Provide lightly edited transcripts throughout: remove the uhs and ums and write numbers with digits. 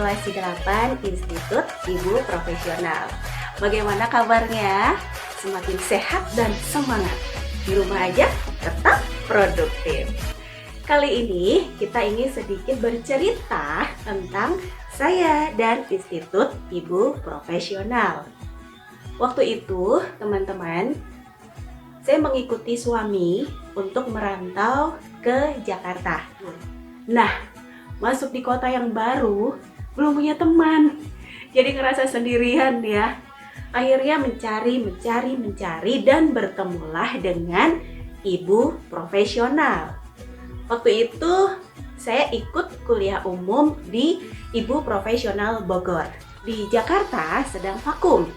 Matrikulasi 8 Institut Ibu Profesional. Bagaimana kabarnya? Semakin sehat dan semangat. Di rumah aja tetap produktif. Kali ini kita ingin sedikit bercerita tentang saya dan Institut Ibu Profesional. Waktu itu, teman-teman, saya mengikuti suami untuk merantau ke Jakarta. Nah, masuk di kota yang baru, belum punya teman. Jadi ngerasa sendirian ya. Akhirnya mencari dan bertemulah dengan ibu profesional. Waktu itu saya ikut kuliah umum di Ibu Profesional Bogor. Di Jakarta sedang vakum.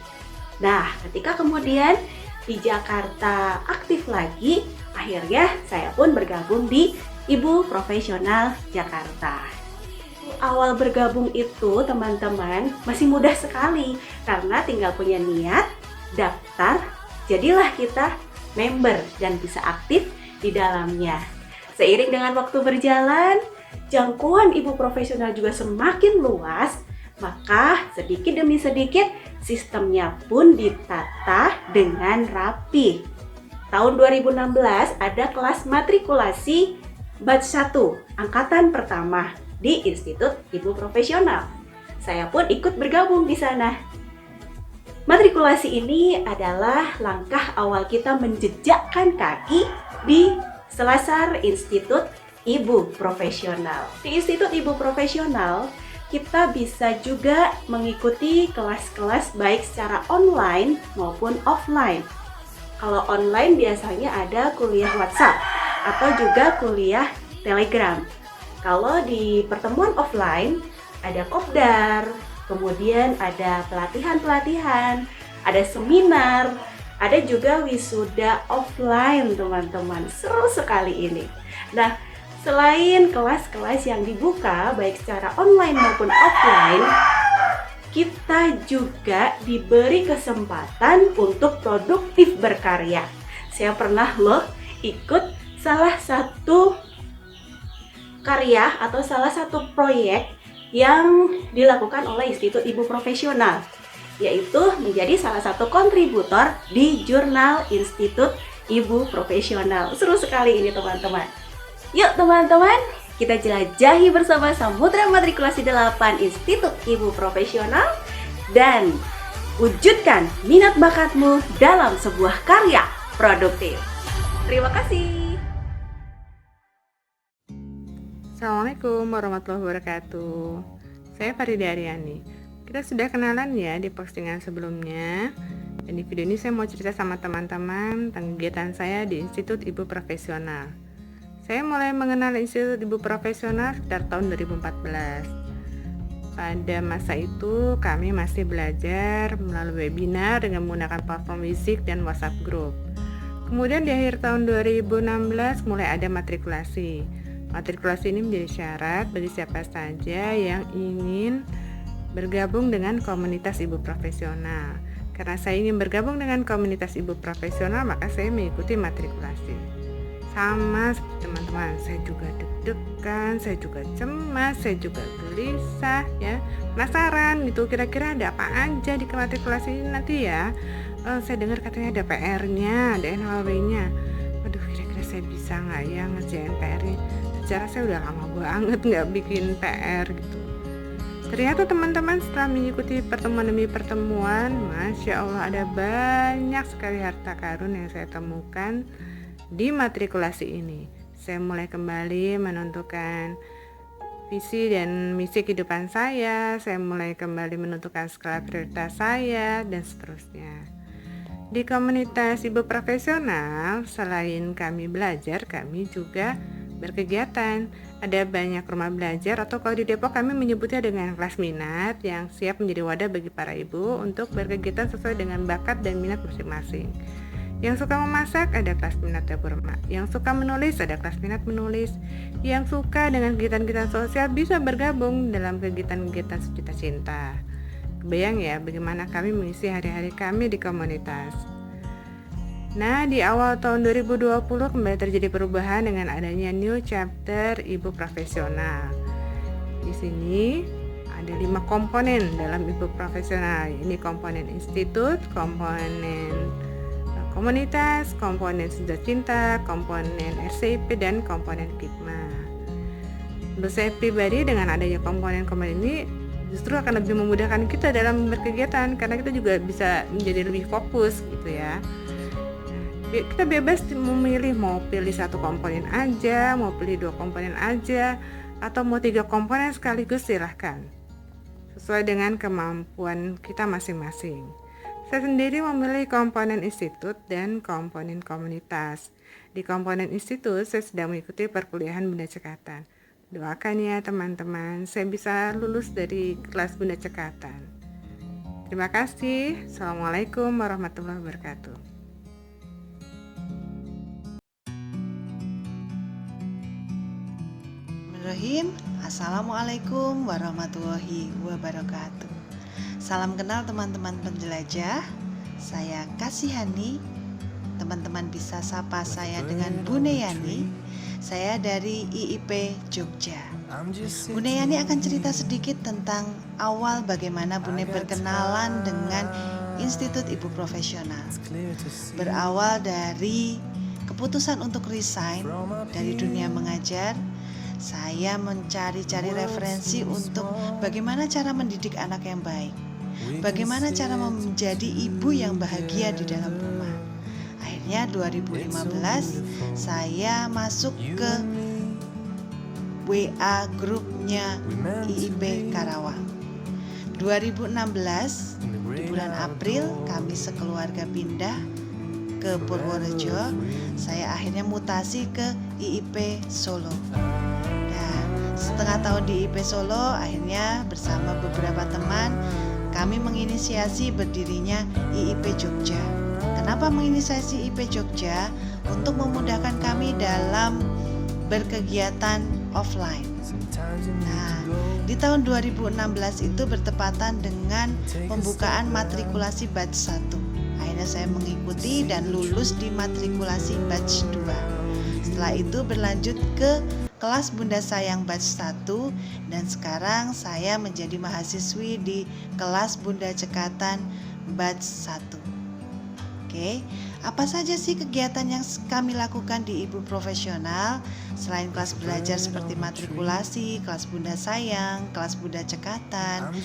Nah, ketika kemudian di Jakarta aktif lagi, akhirnya saya pun bergabung di Ibu Profesional Jakarta. Awal bergabung itu teman-teman masih mudah sekali karena tinggal punya niat, daftar, jadilah kita member dan bisa aktif di dalamnya. Seiring dengan waktu berjalan, jangkauan Ibu Profesional juga semakin luas, maka sedikit demi sedikit sistemnya pun ditata dengan rapi. Tahun 2016 ada kelas matrikulasi batch 1 angkatan pertama di Institut Ibu Profesional. Saya pun ikut bergabung di sana. Matrikulasi ini adalah langkah awal kita menjejakkan kaki di selasar Institut Ibu Profesional. Di Institut Ibu Profesional, kita bisa juga mengikuti kelas-kelas baik secara online maupun offline. Kalau online biasanya ada kuliah WhatsApp atau juga kuliah Telegram. Kalau di pertemuan offline ada kopdar, kemudian ada pelatihan-pelatihan, ada seminar, ada juga wisuda offline teman-teman. Seru sekali ini. Nah, selain kelas-kelas yang dibuka baik secara online maupun offline, kita juga diberi kesempatan untuk produktif berkarya. Saya pernah loh ikut salah satu karya atau salah satu proyek yang dilakukan oleh Institut Ibu Profesional, yaitu menjadi salah satu kontributor di jurnal Institut Ibu Profesional. Seru sekali ini teman-teman. Yuk teman-teman, kita jelajahi bersama Samudra Matrikulasi 8 Institut Ibu Profesional dan wujudkan minat bakatmu dalam sebuah karya produktif. Terima kasih. Assalamualaikum warahmatullahi wabarakatuh. Saya Farida Aryani. Kita sudah kenalan ya di postingan sebelumnya. Dan di video ini saya mau cerita sama teman-teman tentang kegiatan saya di Institut Ibu Profesional. Saya mulai mengenal Institut Ibu Profesional sekitar tahun 2014. Pada masa itu kami masih belajar melalui webinar dengan menggunakan platform Wisik dan WhatsApp Group. Kemudian di akhir tahun 2016 mulai ada matrikulasi. Matrikulasi ini menjadi syarat bagi siapa saja yang ingin bergabung dengan komunitas ibu profesional. Karena saya ingin bergabung dengan komunitas ibu profesional, maka saya mengikuti matrikulasi. Sama seperti teman-teman, saya juga deg-degan, saya juga cemas, saya juga gelisah ya. Penasaran gitu, kira-kira ada apa aja di matrikulasi ini nanti ya. Saya dengar katanya ada PR-nya, ada NHW-nya. Waduh, kira-kira saya bisa nggak ya ngerjain PR-nya? Secara saya udah lama banget nggak bikin PR gitu. Ternyata teman-teman setelah mengikuti pertemuan demi pertemuan, Masya Allah ada banyak sekali harta karun yang saya temukan di matrikulasi ini. Saya mulai kembali menentukan visi dan misi kehidupan saya mulai kembali menentukan skala prioritas saya, dan seterusnya. Di komunitas ibu profesional, selain kami belajar, kami juga berkegiatan. Ada banyak rumah belajar atau kalau di Depok kami menyebutnya dengan kelas minat yang siap menjadi wadah bagi para ibu untuk berkegiatan sesuai dengan bakat dan minat masing-masing. Yang suka memasak ada kelas minat dapur emak, yang suka menulis ada kelas minat menulis, yang suka dengan kegiatan-kegiatan sosial bisa bergabung dalam kegiatan-kegiatan sejuta cinta. Kebayang ya bagaimana kami mengisi hari-hari kami di komunitas. Nah, di awal tahun 2020 kembali terjadi perubahan dengan adanya new chapter Ibu Profesional. Di sini ada 5 komponen dalam ibu profesional. Ini komponen institut, komponen komunitas, komponen Senja Cinta, komponen RCIP, dan komponen Pikma. Menurut saya pribadi, dengan adanya komponen-komponen ini justru akan lebih memudahkan kita dalam berkegiatan, karena kita juga bisa menjadi lebih fokus gitu ya. Kita bebas memilih, mau pilih 1 komponen aja, mau pilih 2 komponen aja, atau mau 3 komponen sekaligus, silahkan, sesuai dengan kemampuan kita masing-masing. Saya sendiri memilih komponen institut dan komponen komunitas. Di komponen institut, saya sedang mengikuti perkuliahan Bunda Cekatan. Doakan ya teman-teman, saya bisa lulus dari kelas Bunda Cekatan. Terima kasih. Assalamualaikum warahmatullahi wabarakatuh. Bismillahirrahmanirrahim. Assalamualaikum warahmatullahi wabarakatuh. Salam kenal teman-teman penjelajah. Saya Kasihani. Teman-teman bisa sapa saya dengan Bune Yani. Saya dari IIP Jogja. Bune Yani akan cerita sedikit tentang awal bagaimana Bune berkenalan dengan Institut Ibu Profesional. Berawal dari keputusan untuk resign dari dunia mengajar, saya mencari-cari referensi untuk bagaimana cara mendidik anak yang baik, bagaimana cara menjadi ibu yang bahagia di dalam rumah. Akhirnya 2015 saya masuk ke WA grupnya IIP Karawang. 2016 di bulan April kami sekeluarga pindah ke Purworejo. Saya akhirnya mutasi ke IIP Solo. Setengah tahun di IIP Solo, akhirnya bersama beberapa teman kami menginisiasi berdirinya IIP Jogja. Kenapa menginisiasi IIP Jogja? Untuk memudahkan kami dalam berkegiatan offline. Nah, di tahun 2016 itu bertepatan dengan pembukaan matrikulasi batch 1. Akhirnya saya mengikuti dan lulus di matrikulasi batch 2. Setelah itu berlanjut ke kelas Bunda Sayang batch 1, dan sekarang saya menjadi mahasiswi di kelas Bunda Cekatan batch 1. Oke, apa saja sih kegiatan yang kami lakukan di Ibu Profesional? Selain kelas belajar seperti matrikulasi, kelas Bunda Sayang, kelas Bunda Cekatan,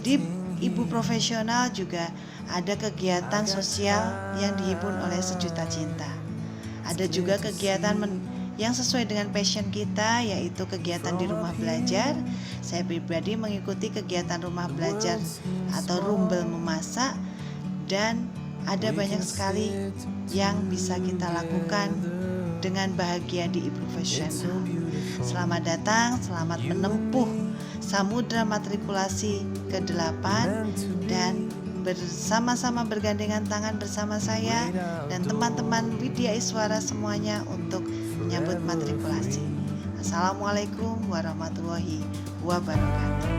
di Ibu Profesional juga ada kegiatan sosial yang dihimpun oleh Sejuta Cinta. Ada juga kegiatan yang sesuai dengan passion kita, yaitu kegiatan di rumah belajar. Saya pribadi mengikuti kegiatan rumah belajar atau rumbel memasak, dan ada banyak sekali yang bisa kita lakukan dengan bahagia di Ibu Profesional. Selamat datang, selamat menempuh samudra matrikulasi ke-8 dan bersama-sama bergandengan tangan bersama saya dan teman-teman Widya Iswara semuanya untuk menyambut matrikulasi. Assalamualaikum warahmatullahi wabarakatuh.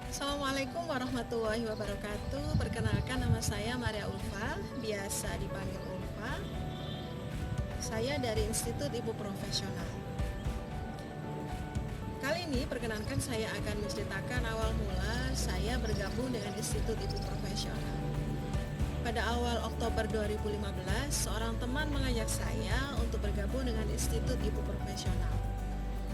Assalamualaikum warahmatullahi wabarakatuh. Perkenalkan, nama saya Maria Ulfa, biasa dipanggil Ulfa. Saya dari Institut Ibu Profesional. Kali ini perkenankan saya akan menceritakan awal mula saya bergabung dengan Institut Ibu Profesional. Pada awal Oktober 2015, seorang teman mengajak saya untuk bergabung dengan Institut Ibu Profesional.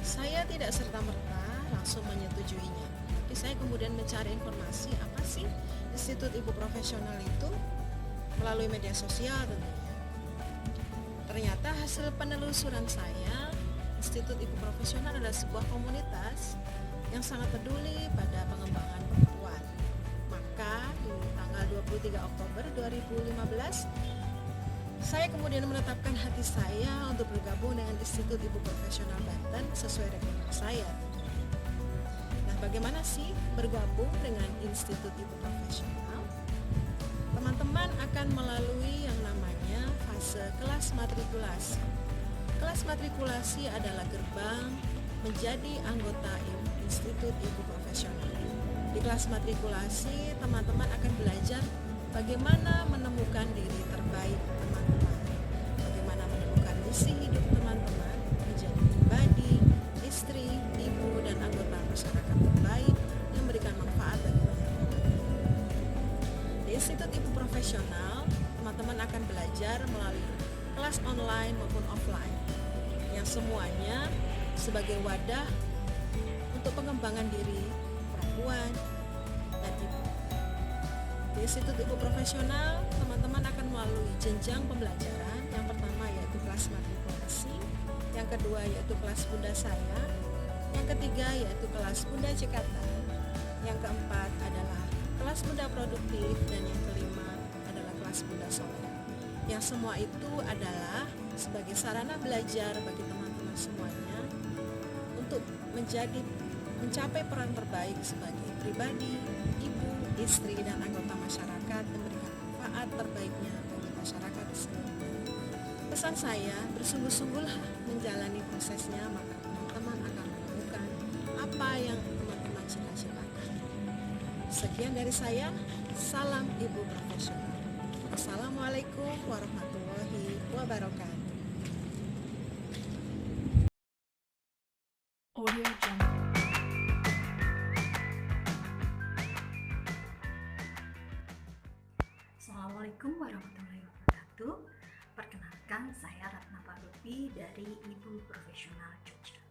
Saya tidak serta-merta langsung menyetujuinya. Tapi saya kemudian mencari informasi apa sih Institut Ibu Profesional itu melalui media sosial tentunya. Ternyata hasil penelusuran saya, Institut Ibu Profesional adalah sebuah komunitas yang sangat peduli pada pengembangan perempuan. Maka di tanggal 23 Oktober 2015, saya kemudian menetapkan hati saya untuk bergabung dengan Institut Ibu Profesional Banten sesuai rekomendasi saya. Nah, bagaimana sih bergabung dengan Institut Ibu Profesional? Teman-teman akan melalui yang namanya fase kelas matrikulasi. Kelas matrikulasi adalah gerbang menjadi anggota Institut Ibu Profesional. Di kelas matrikulasi, teman-teman akan belajar bagaimana menemukan diri terbaik teman-teman, bagaimana menemukan misi hidup teman-teman menjadi pribadi, istri, ibu, dan anggota masyarakat terbaik yang memberikan manfaat bagi banyak orang. Di Institut Ibu Profesional, teman-teman akan belajar melalui kelas online maupun offline, yang semuanya sebagai wadah untuk pengembangan diri perempuan dan ibu. Di Institut Ibu Profesional, teman-teman akan melalui jenjang pembelajaran. Yang pertama yaitu kelas matrikulasi, yang kedua yaitu kelas Bunda Saya, yang ketiga yaitu kelas Bunda Jakarta, yang keempat adalah kelas Bunda Produktif, dan yang kelima adalah kelas Bunda Soleh. Yang semua itu adalah sebagai sarana belajar bagi teman-teman semuanya untuk mencapai peran terbaik sebagai pribadi, ibu, istri, dan anggota masyarakat yang memberikan manfaat terbaiknya bagi masyarakat di sekitar. Pesan saya, bersungguh-sungguhlah menjalani prosesnya, maka teman-teman akan menemukan apa yang teman-teman cita-citakan. Sekian dari saya, salam Ibu Profesional. Assalamualaikum warahmatullahi wabarakatuh. Assalamualaikum warahmatullahi wabarakatuh. Perkenalkan, saya Ratna Parupi dari Ibu Profesional Jogja.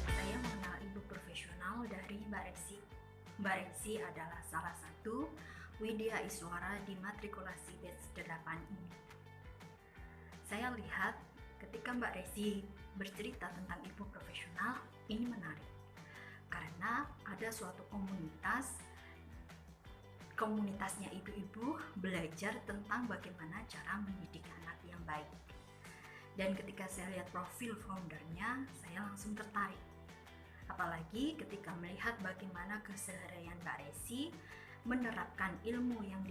Saya mengenal Ibu Profesional dari Mbak Resi. Mbak Resi adalah salah satu Widya Iswara di matrikulasi batch 8 ini. Saya lihat ketika Mbak Resi bercerita tentang Ibu Profesional, ini menarik karena ada suatu komunitasnya ibu-ibu belajar tentang bagaimana cara mendidik anak yang baik. Dan ketika saya lihat profil foundernya, saya langsung tertarik. Apalagi ketika melihat bagaimana keseharian Mbak Resi menerapkan ilmu yang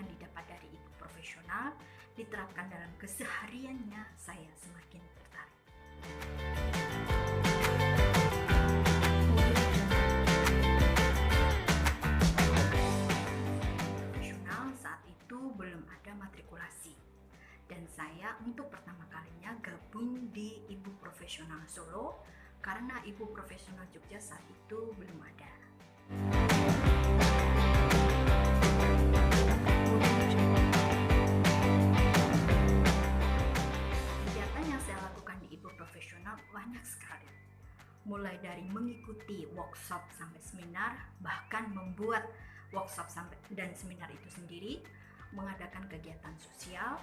didapat dari Ibu Profesional, diterapkan dalam kesehariannya, saya semakin tertarik. Profesional saat itu belum ada matrikulasi, dan saya untuk pertama kalinya gabung di Ibu Profesional Solo karena Ibu Profesional Jogja saat itu belum ada. Kegiatan yang saya lakukan di Ibu Profesional banyak sekali, mulai dari mengikuti workshop sampai seminar, bahkan membuat workshop dan seminar itu sendiri, mengadakan kegiatan sosial,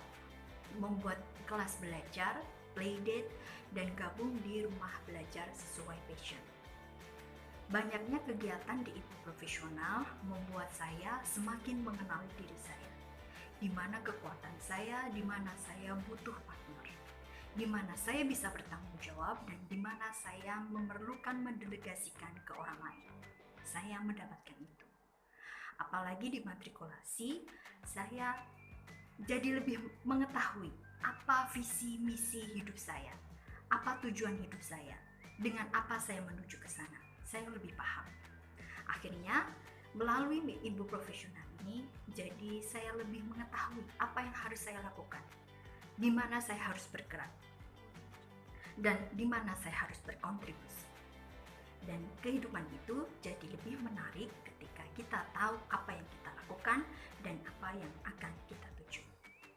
membuat kelas belajar, playdate, dan gabung di rumah belajar sesuai passion. Banyaknya kegiatan di Ibu Profesional membuat saya semakin mengenal diri saya, di mana kekuatan saya, di mana saya butuh partner, di mana saya bisa bertanggung jawab, dan di mana saya memerlukan mendelegasikan ke orang lain. Saya mendapatkan itu. Apalagi di matrikulasi, saya jadi lebih mengetahui apa visi misi hidup saya, apa tujuan hidup saya, dengan apa saya menuju ke sana. Saya lebih paham. Akhirnya melalui Ibu Profesional ini, jadi saya lebih mengetahui apa yang harus saya lakukan, di mana saya harus bergerak, dan di mana saya harus berkontribusi. Dan kehidupan itu jadi lebih menarik ketika kita tahu apa yang kita lakukan dan apa yang akan kita tuju.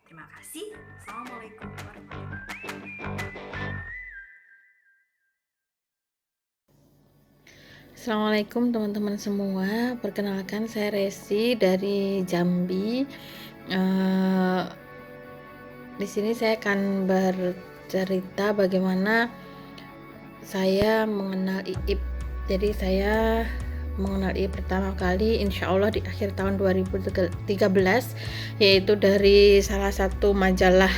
Terima kasih. Assalamualaikum warahmatullahi wabarakatuh. Assalamualaikum teman-teman semua. Perkenalkan, saya Resi dari Jambi. Di sini saya akan bercerita bagaimana saya mengenal IIP. Jadi saya mengenal IIP pertama kali insya Allah di akhir tahun 2013, yaitu dari salah satu majalah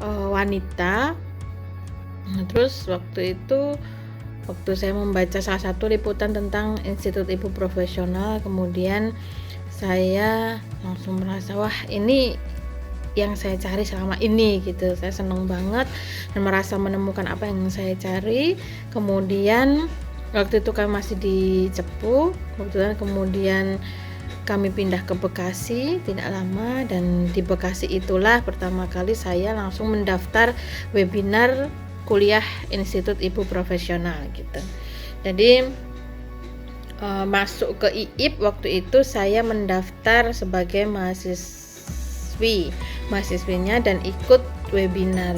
wanita. Terus waktu saya membaca salah satu liputan tentang Institut Ibu Profesional, kemudian saya langsung merasa, wah ini yang saya cari selama ini gitu. Saya senang banget dan merasa menemukan apa yang saya cari. Kemudian waktu itu kami masih di Cepu, kemudian kami pindah ke Bekasi tidak lama, dan di Bekasi itulah pertama kali saya langsung mendaftar webinar kuliah Institut Ibu Profesional gitu. Jadi masuk ke IIP waktu itu saya mendaftar sebagai mahasiswinya dan ikut webinar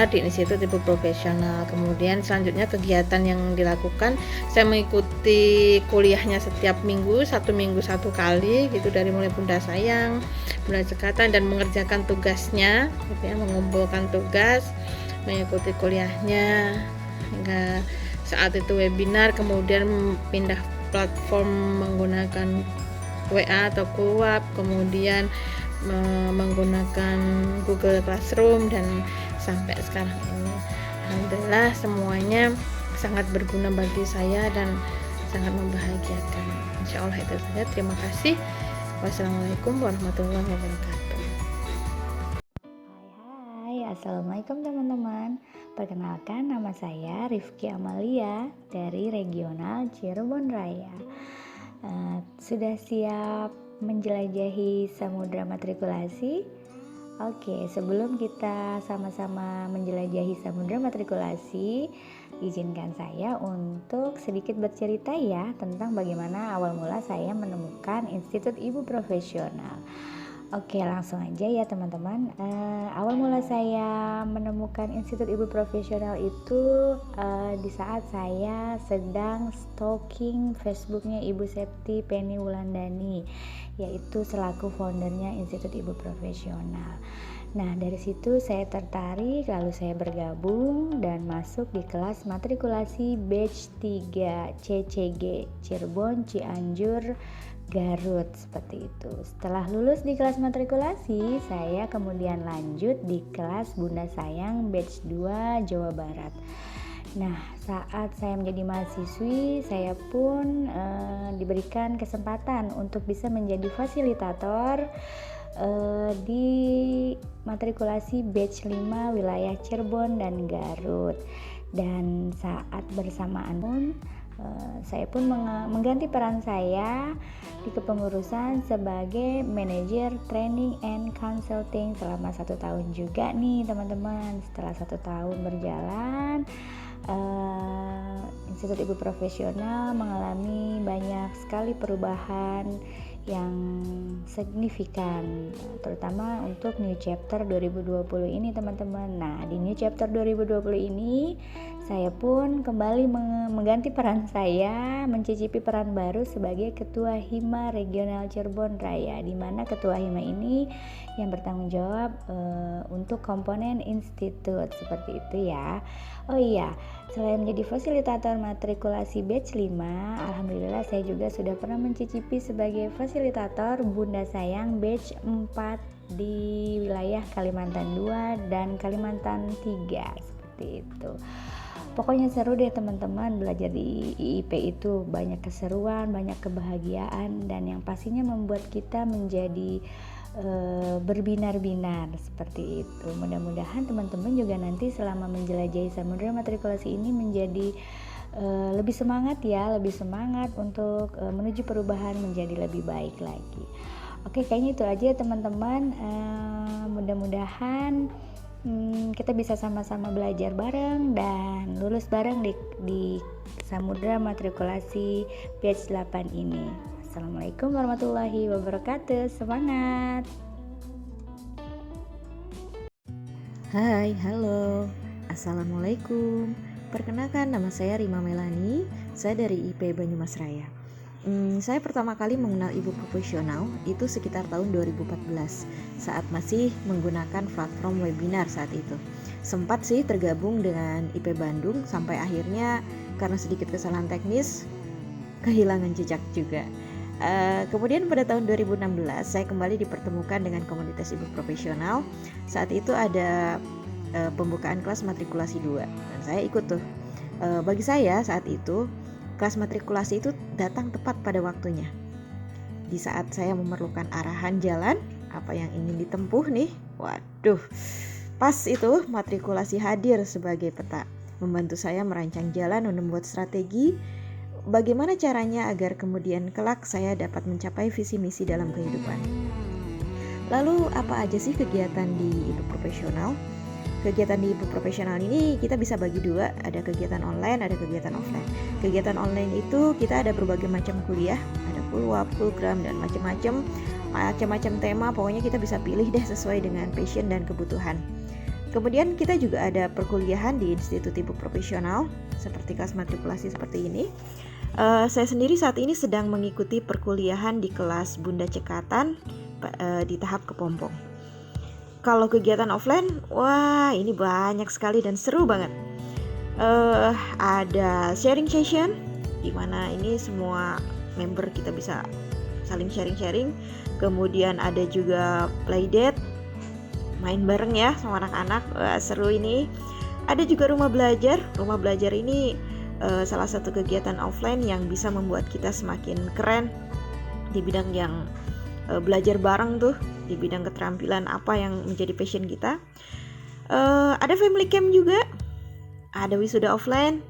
di Institut Ibu Profesional. Kemudian selanjutnya kegiatan yang dilakukan, saya mengikuti kuliahnya setiap minggu, satu minggu satu kali gitu, dari mulai Bunda Sayang, Bunda Cekatan, dan mengerjakan tugasnya gitu ya, mengumpulkan tugas, mengikuti kuliahnya hingga saat itu webinar. Kemudian pindah platform menggunakan WA atau Kuap, kemudian menggunakan Google Classroom, dan sampai sekarang ini alhamdulillah semuanya sangat berguna bagi saya dan sangat membahagiakan. Insya Allah itu saja. Terima kasih. Wassalamualaikum warahmatullahi wabarakatuh. Hai, assalamualaikum teman-teman. Perkenalkan, nama saya Rifki Amalia dari Regional Cirebon Raya. Sudah siap menjelajahi samudra matrikulasi? Oke, sebelum kita sama-sama menjelajahi samudra matrikulasi, izinkan saya untuk sedikit bercerita ya tentang bagaimana awal mula saya menemukan Institut Ibu Profesional. Oke, langsung aja ya teman-teman. Awal mula saya menemukan Institut Ibu Profesional itu di saat saya sedang stalking Facebooknya Ibu Septi Penny Wulandani, yaitu selaku foundernya Institut Ibu Profesional. Nah, dari situ saya tertarik, lalu saya bergabung dan masuk di kelas matrikulasi batch 3 CCG Cirebon, Cianjur, Garut, seperti itu. Setelah lulus di kelas matrikulasi, saya kemudian lanjut di kelas Bunda Sayang batch 2 Jawa Barat. Nah, saat saya menjadi mahasiswi, saya pun diberikan kesempatan untuk bisa menjadi fasilitator di matrikulasi batch 5 wilayah Cirebon dan Garut. Dan saat bersamaan pun saya pun mengganti peran saya di kepengurusan sebagai manajer training and consulting selama 1 tahun juga nih teman-teman. Setelah 1 tahun berjalan, Institut Ibu Profesional mengalami banyak sekali perubahan yang signifikan, terutama untuk New Chapter 2020 ini teman-teman. Nah, di New Chapter 2020 ini saya pun kembali mengganti peran saya, mencicipi peran baru sebagai Ketua Hima Regional Cirebon Raya, di mana Ketua Hima ini yang bertanggung jawab untuk komponen institut, seperti itu ya. Oh iya, selain menjadi fasilitator matrikulasi batch 5, alhamdulillah saya juga sudah pernah mencicipi sebagai fasilitator Bunda Sayang batch 4 di wilayah Kalimantan 2 dan Kalimantan 3, seperti itu. Pokoknya seru deh teman-teman, belajar di IIP itu banyak keseruan, banyak kebahagiaan, dan yang pastinya membuat kita menjadi berbinar-binar, seperti itu. Mudah-mudahan teman-teman juga nanti selama menjelajahi samudera matrikulasi ini menjadi lebih semangat ya, lebih semangat untuk menuju perubahan menjadi lebih baik lagi. Oke, kayaknya itu aja teman-teman. Mudah-mudahan kita bisa sama-sama belajar bareng dan lulus bareng di samudera matrikulasi batch 8 ini. Assalamualaikum warahmatullahi wabarakatuh. Semangat. Hai, halo. Assalamualaikum. Perkenalkan, nama saya Rima Melani. Saya dari IP Banyumas Raya. Saya pertama kali mengenal Ibu Profesional itu sekitar tahun 2014 saat masih menggunakan platform webinar saat itu. Sempat sih tergabung dengan IP Bandung sampai akhirnya karena sedikit kesalahan teknis kehilangan jejak juga. Kemudian pada tahun 2016 saya kembali dipertemukan dengan komunitas Ibu Profesional. Saat itu ada pembukaan kelas matrikulasi 2 dan saya ikut tuh. Bagi saya saat itu kelas matrikulasi itu datang tepat pada waktunya. Di saat saya memerlukan arahan jalan apa yang ingin ditempuh nih? Waduh, pas itu matrikulasi hadir sebagai peta, membantu saya merancang jalan dan membuat strategi bagaimana caranya agar kemudian kelak saya dapat mencapai visi misi dalam kehidupan. Lalu apa aja sih kegiatan di Ibu Profesional? Kegiatan di Ibu Profesional ini kita bisa bagi dua, ada kegiatan online, ada kegiatan offline. Kegiatan online itu kita ada berbagai macam kuliah, ada pulwap, pulgram, dan macam-macam tema, pokoknya kita bisa pilih deh sesuai dengan passion dan kebutuhan. Kemudian kita juga ada perkuliahan di Institut Ibu Profesional, seperti kelas matrikulasi seperti ini. Saya sendiri saat ini sedang mengikuti perkuliahan di kelas Bunda Cekatan di tahap kepompong. Kalau kegiatan offline, wah ini banyak sekali dan seru banget. Ada sharing session, di mana ini semua member kita bisa saling sharing-sharing. Kemudian ada juga playdate, main bareng ya sama anak-anak, seru ini. Ada juga rumah belajar. Rumah belajar ini salah satu kegiatan offline yang bisa membuat kita semakin keren di bidang yang belajar bareng tuh, di bidang keterampilan apa yang menjadi passion kita. Ada family camp juga, ada wisuda offline,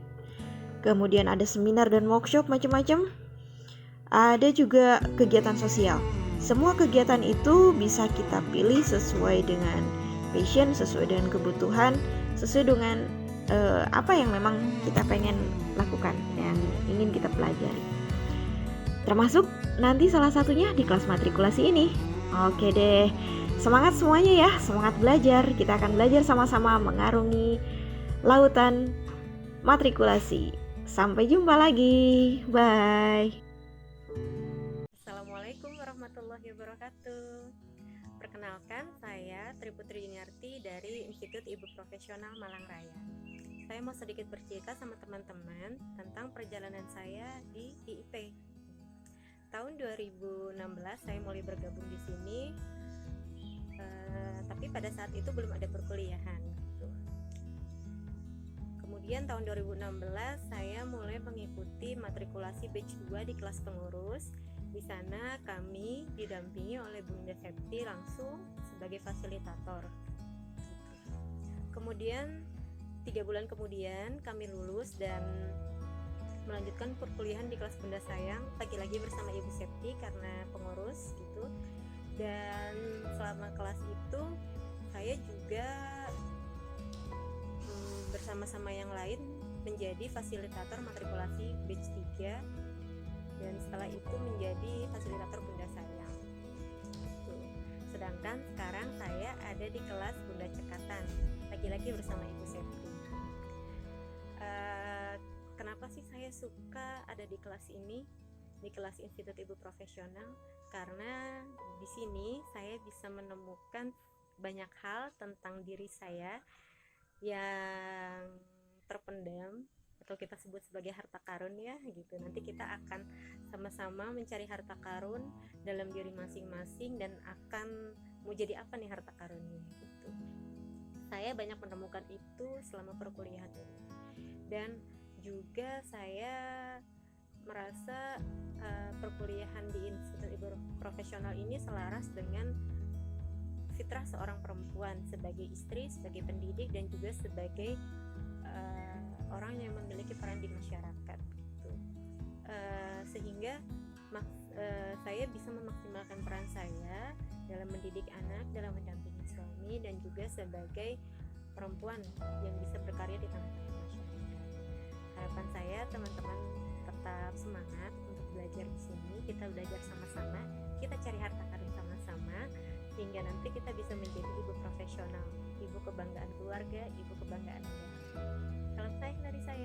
kemudian ada seminar dan workshop macam-macam. Ada juga kegiatan sosial. Semua kegiatan itu bisa kita pilih sesuai dengan passion, sesuai dengan kebutuhan, sesuai dengan apa yang memang kita pengen lakukan dan ingin kita pelajari. Termasuk nanti salah satunya di kelas matrikulasi ini. Oke deh, semangat semuanya ya, semangat belajar. Kita akan belajar sama-sama mengarungi lautan matrikulasi. Sampai jumpa lagi, bye. Assalamualaikum warahmatullahi wabarakatuh. Perkenalkan, saya Tri Putri Yuniarti dari Institut Ibu Profesional Malang Raya. Saya mau sedikit bercerita sama teman-teman tentang perjalanan saya di IIP. Tahun 2016 saya mulai bergabung di sini, tapi pada saat itu belum ada perkuliahan. Kemudian tahun 2016 saya mulai mengikuti matrikulasi batch 2 di kelas pengurus. Di sana kami didampingi oleh Bunda Septi langsung sebagai fasilitator. Kemudian 3 bulan kemudian kami lulus dan melanjutkan perkuliahan di kelas Bunda Sayang, lagi-lagi bersama Ibu Septi karena pengurus gitu. Dan selama kelas itu saya juga bersama-sama yang lain menjadi fasilitator matrikulasi batch 3 dan setelah itu menjadi fasilitator Bunda Sayang. Sedangkan sekarang saya ada di kelas Bunda Cekatan, lagi-lagi bersama Ibu Septi. Kenapa sih saya suka ada di kelas ini, di kelas Institut Ibu Profesional? Karena di sini saya bisa menemukan banyak hal tentang diri saya yang terpendam atau kita sebut sebagai harta karun ya gitu. Nanti kita akan sama-sama mencari harta karun dalam diri masing-masing dan akan mau jadi apa nih harta karunnya gitu. Saya banyak menemukan itu selama perkuliahan ini. Dan juga saya merasa perkuliahan di Institut Ibu Profesional ini selaras dengan fitrah seorang perempuan sebagai istri, sebagai pendidik, dan juga sebagai orang yang memiliki peran di masyarakat gitu. Sehingga saya bisa memaksimalkan peran saya dalam mendidik anak, dalam mendampingi suami, dan juga sebagai perempuan yang bisa berkarya di tengah-tengah masyarakat. Harapan saya teman-teman tetap semangat untuk belajar di sini. Kita belajar sama-sama, kita cari harta karun sama-sama, sehingga nanti kita bisa menjadi ibu profesional, ibu kebanggaan keluarga, ibu kebanggaan negara. Salam sayang dari saya.